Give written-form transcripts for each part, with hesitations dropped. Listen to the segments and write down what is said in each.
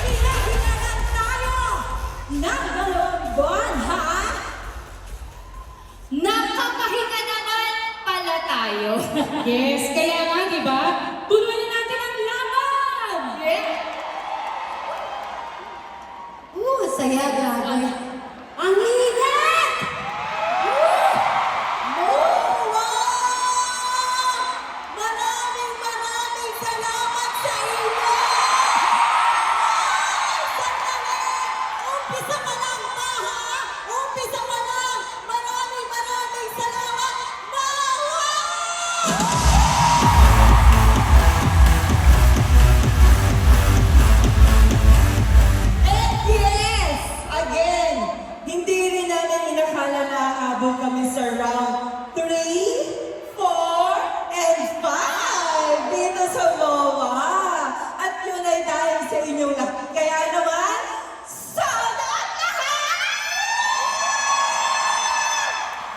Hinahingaan tayo ng dalawang buwan, ha? Nakakahinga naman pala tayo. Yes, kaya nga, di ba? Tuloy na natin ang laban! Saya, grabe. Ang init! Maraming salamat sa inyo! Sandali! Umpisa pa lang ba, ha? Umpisa pa lang! Maraming salamat! And yes, again, hindi rin namin inakala na aabot kami sa round 3, 4, and 5 dito sa MOA. At yun ay dahil sa inyong lahat. Kaya naman, salat lahat!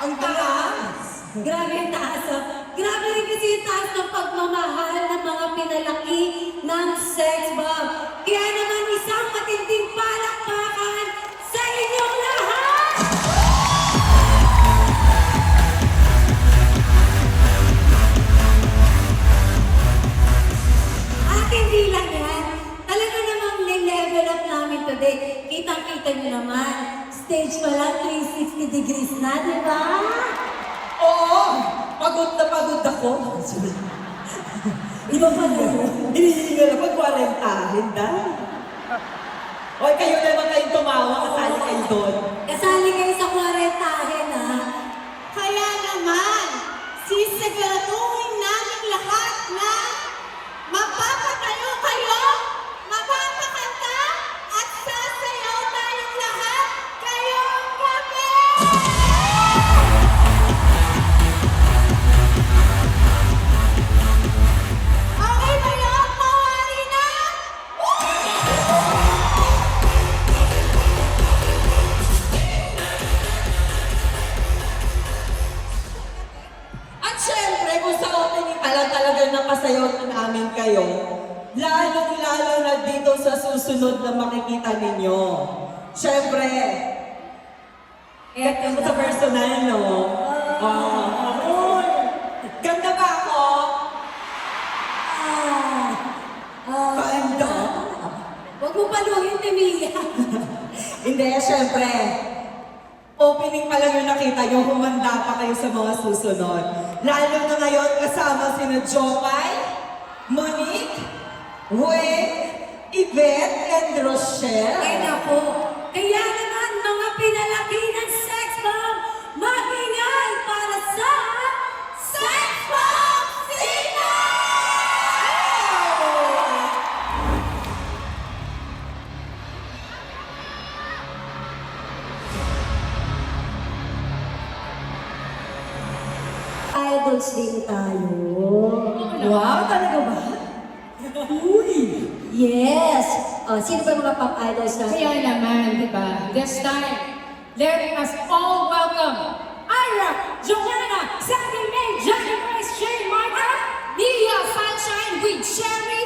Ang taas! Grabe yung taas, oh. Grabe rin kasi yung taas ng pagmamahal ng mga pinalaki ng sex bomb. Kaya naman isang matinding palakpakan sa inyong lahat! At hindi lang yan, talaga namang level up namin today. Kitang-kita nyo naman, stage pa lang 360 degrees na, di ba? Oo! Pagod na pagod ako. Iba pa na. Hinihinga na pag-quarentahin dahil. Hoy, kayo naman kayong tumawa, kasali kayo doon. Kasali kayo sa kwarentahin, ha? Kaya naman, sisiguraduhin namin lahat na mapapatayo kayo, mapapakanta, at sasayaw tayong lahat kayong gabi! Okay ba yun, mawari na? At syempre, kung sa opening pa lang talagang nakasayaw na namin kayo, lalong-lalo na dito sa susunod na makikita ninyo. Syempre, eto sa personal, no? Uy! Ganda ba ako? Ganda? Huwag mo paluhin, Emilia. Hindi, syempre. Opening pa lang yung nakita nyo, humanda pa kayo sa mga susunod. Lalo na ngayon kasama sina Jopay, Monique, Wayne, Yvette, and Rochelle. Ay, naku. Kaya naman, mga pinalaki ng sex bomb, magingay para sa Sex Bomb Singer! Idols din tayo. Wow, talaga ba? Uy! Yes! Sino ba yung mga pop idols natin? Kaya naman, di ba? This time, let us all welcome Ira, Joanna, Sandy May, Johnny Grace, Shane Martha, Nia Sunshine with Cherry